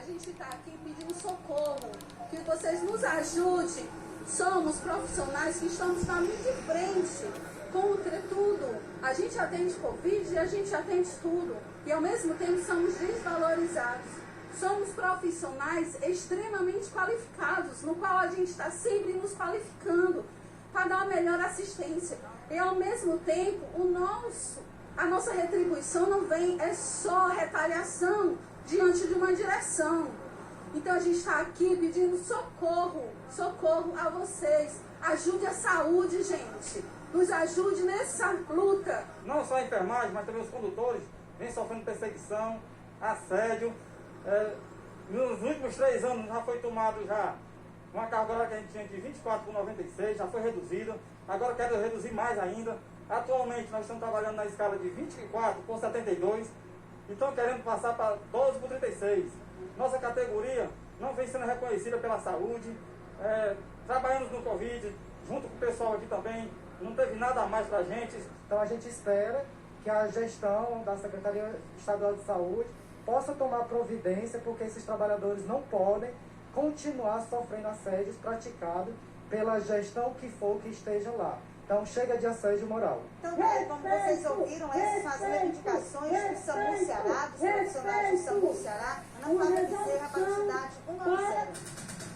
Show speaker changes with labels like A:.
A: A gente está aqui pedindo socorro, que vocês nos ajudem. Somos profissionais que estamos na linha de frente contra tudo. A gente atende Covid e a gente atende tudo. E ao mesmo tempo somos desvalorizados. Somos profissionais extremamente qualificados, no qual a gente está sempre nos qualificando para dar a melhor assistência. E ao mesmo tempo, a nossa retribuição não vem, é só retaliação diante de uma direção. Então a gente está aqui pedindo socorro a vocês. Ajude a saúde, gente. Nos ajude nessa luta.
B: Não só a enfermagem, mas também os condutores vêm sofrendo perseguição, assédio. Nos últimos 3 anos já foi tomado uma carga horária que a gente tinha de 24 por 96, já foi reduzida. Agora quero reduzir mais ainda. Atualmente nós estamos trabalhando na escala de 24 por 72 e estamos querendo passar para 12 por 36. Nossa categoria não vem sendo reconhecida pela saúde. Trabalhamos no Covid, junto com o pessoal aqui também, não teve nada a mais para a gente.
C: Então a gente espera que a gestão da Secretaria Estadual de Saúde possa tomar providência, porque esses trabalhadores não podem continuar sofrendo assédios praticados pela gestão que for que esteja lá. Então chega de assédio moral.
D: Então, como vocês ouviram, essas são as reivindicações do SAMU Ceará, dos profissionais do SAMU Ceará, Ana Flávia Bezerra, para a cidade 190.